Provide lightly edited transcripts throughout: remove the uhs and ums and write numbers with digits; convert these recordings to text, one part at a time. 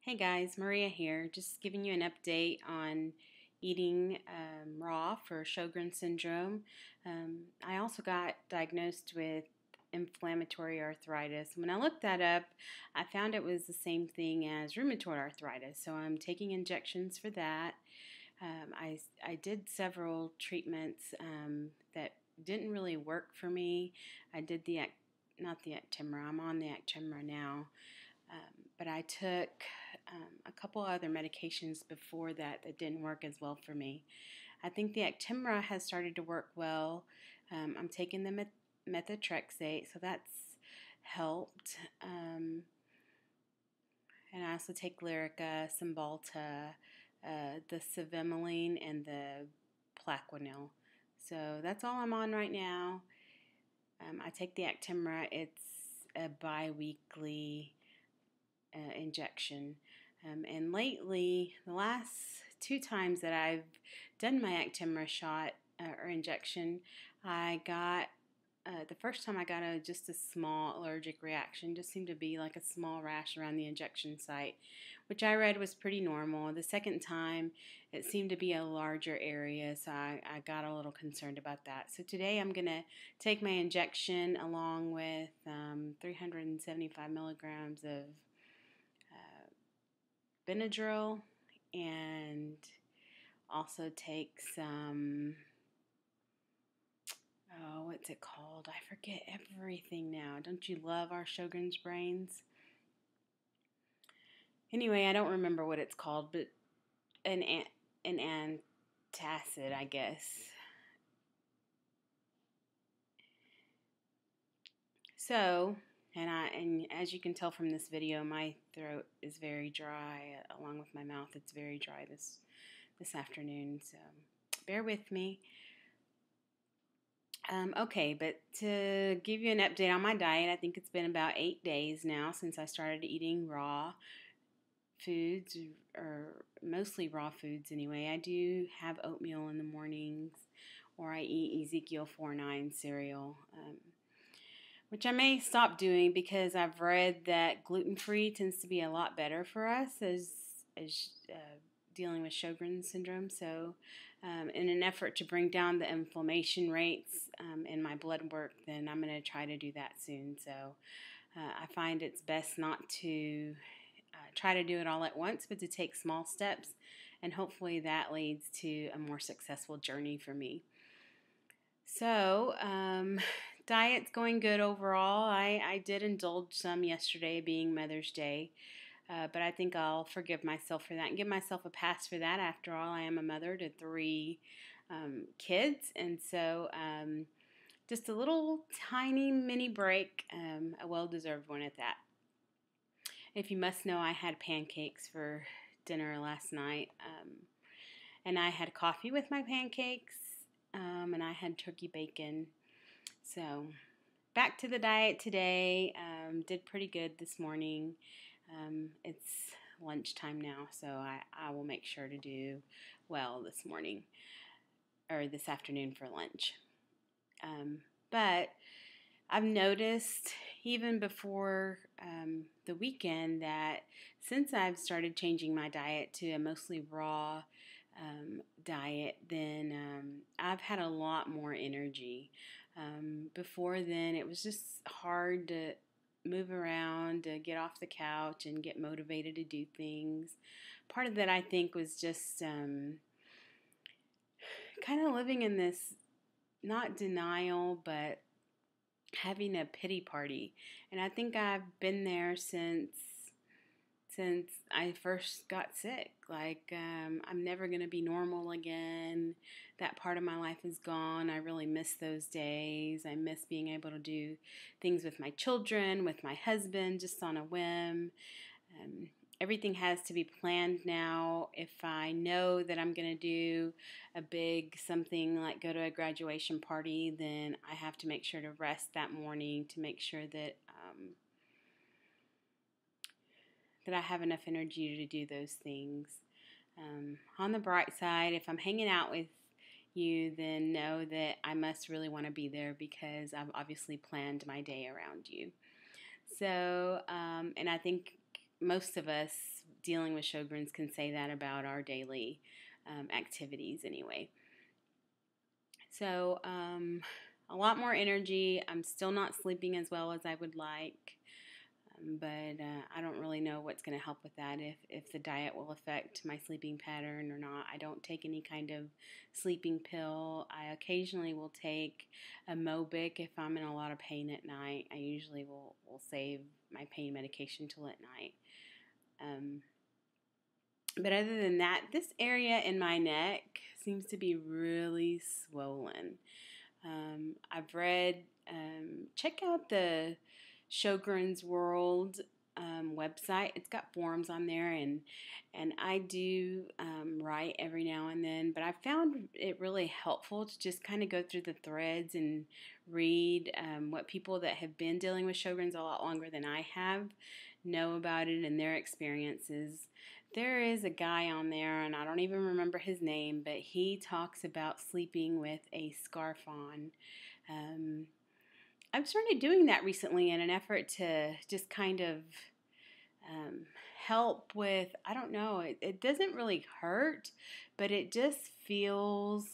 Hey guys, Maria here, just giving you an update on eating raw for Sjogren syndrome. I also got diagnosed with inflammatory arthritis. When I looked that up, I found it was the same thing as rheumatoid arthritis, so I'm taking injections for that. I did several treatments that didn't really work for me. I did not the Actimra, I'm on the Actimra now. But I took a couple other medications before that didn't work as well for me. I think the Actimra has started to work well. I'm taking the methotrexate, so that's helped. And I also take Lyrica, Cymbalta, the Cevimeline, and the Plaquenil. So that's all I'm on right now. I take the Actimra. It's a bi-weekly injection. And lately, the last 2 times that I've done my Actimra shot or injection, I got the first time I got just a small allergic reaction, just seemed to be like a small rash around the injection site, which I read was pretty normal. The second time, it seemed to be a larger area, so I got a little concerned about that. So today I'm going to take my injection along with 375 milligrams of Benadryl and also take some, oh, what's it called? I forget everything now. Don't you love our Sjogren's brains? Anyway, I don't remember what it's called, but an antacid, I guess. So, and as you can tell from this video, my throat is very dry, along with my mouth. It's very dry this afternoon, so bear with me. Okay, but to give you an update on my diet, I think it's been about 8 days now since I started eating raw foods, or mostly raw foods anyway. I do have oatmeal in the mornings, or I eat Ezekiel 4:9 cereal, which I may stop doing because I've read that gluten-free tends to be a lot better for us as dealing with Sjogren's syndrome. So in an effort to bring down the inflammation rates in my blood work, then I'm going to try to do that soon. So I find it's best not to try to do it all at once, but to take small steps, and hopefully that leads to a more successful journey for me. So, diet's going good overall. I did indulge some yesterday, being Mother's Day, but I think I'll forgive myself for that and give myself a pass for that. After all, I am a mother to 3 kids, and so just a little tiny mini break, a well-deserved one at that. If you must know, I had pancakes for dinner last night, and I had coffee with my pancakes, and I had turkey bacon. So back to the diet today. Did pretty good this morning. It's lunchtime now, so I will make sure to do well this morning or this afternoon for lunch. But I've noticed even before the weekend that since I've started changing my diet to a mostly raw diet, then I've had a lot more energy. Before then, it was just hard to move around, to get off the couch and get motivated to do things. Part of that, I think, was just kind of living in this, not denial, but having a pity party. And I think I've been there since I first got sick. Like, I'm never going to be normal again. That part of my life is gone. I really miss those days. I miss being able to do things with my children, with my husband, just on a whim. Everything has to be planned now. If I know that I'm going to do a big something like go to a graduation party, then I have to make sure to rest that morning to make sure that that I have enough energy to do those things. On the bright side, if I'm hanging out with you, then know that I must really want to be there because I've obviously planned my day around you. So, and I think most of us dealing with Sjogren's can say that about our daily activities anyway. So, a lot more energy. I'm still not sleeping as well as I would like, but I don't really know what's going to help with that, if the diet will affect my sleeping pattern or not. I don't take any kind of sleeping pill. I occasionally will take a Mobic if I'm in a lot of pain at night. I usually will save my pain medication till at night. But other than that, this area in my neck seems to be really swollen. I've read, check out the Sjogren's World website. It's got forums on there, and I do write every now and then, but I found it really helpful to just kind of go through the threads and read what people that have been dealing with Sjogren's a lot longer than I have know about it and their experiences. There is a guy on there, and I don't even remember his name, but he talks about sleeping with a scarf on. I've started doing that recently in an effort to just kind of help with, I don't know, it doesn't really hurt, but it just feels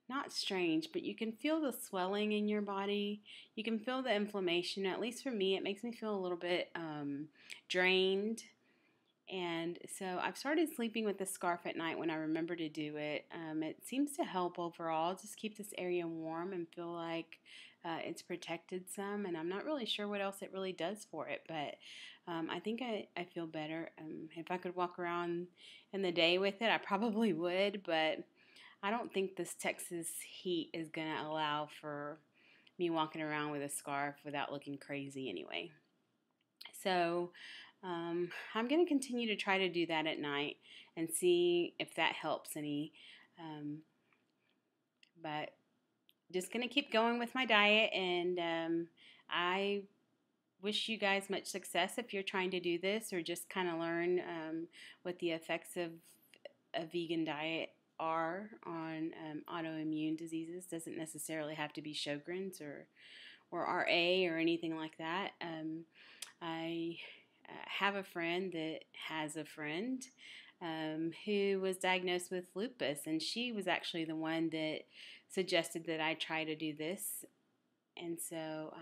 not strange, but you can feel the swelling in your body. You can feel the inflammation. At least for me, it makes me feel a little bit drained. And so I've started sleeping with the scarf at night when I remember to do it. It seems to help overall, just keep this area warm and feel like it's protected some. And I'm not really sure what else it really does for it, but I think I feel better. If I could walk around in the day with it, I probably would, but I don't think this Texas heat is going to allow for me walking around with a scarf without looking crazy anyway. So I'm going to continue to try to do that at night and see if that helps any. But just going to keep going with my diet, and I wish you guys much success if you're trying to do this or just kind of learn what the effects of a vegan diet are on autoimmune diseases. Doesn't necessarily have to be Sjogren's or RA or anything like that. I have a friend that has a friend who was diagnosed with lupus, and she was actually the one that suggested that I try to do this. And so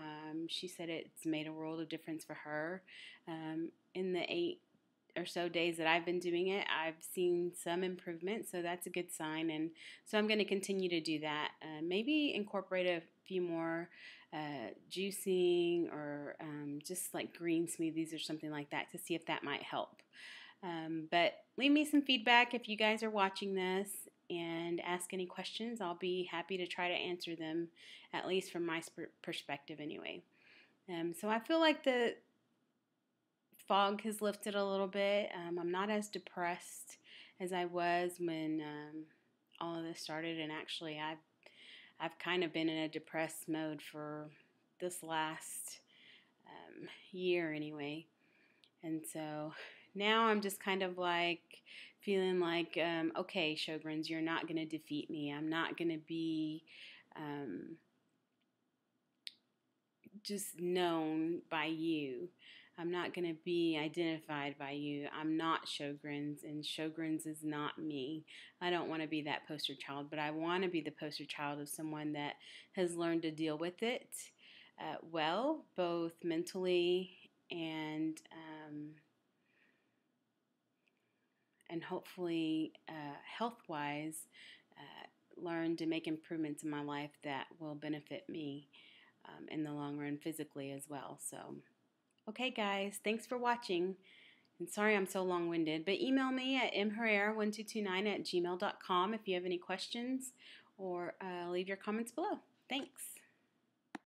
she said it's made a world of difference for her. In the 8 or so days that I've been doing it, I've seen some improvement, so that's a good sign. And so I'm going to continue to do that. Maybe incorporate a few more juicing or just like green smoothies or something like that to see if that might help. But leave me some feedback if you guys are watching this and ask any questions. I'll be happy to try to answer them, at least from my perspective anyway. So I feel like the fog has lifted a little bit. I'm not as depressed as I was when all of this started, and actually I've kind of been in a depressed mode for this last year anyway. And so now I'm just kind of like feeling like, okay, Sjogren's, you're not going to defeat me. I'm not going to be just known by you. I'm not going to be identified by you. I'm not Sjogren's, and Sjogren's is not me. I don't want to be that poster child, but I want to be the poster child of someone that has learned to deal with it well, both mentally and hopefully health-wise, learn to make improvements in my life that will benefit me in the long run physically as well. So, okay guys, thanks for watching. And sorry I'm so long-winded, but email me at mherrera1229@gmail.com if you have any questions, or leave your comments below. Thanks.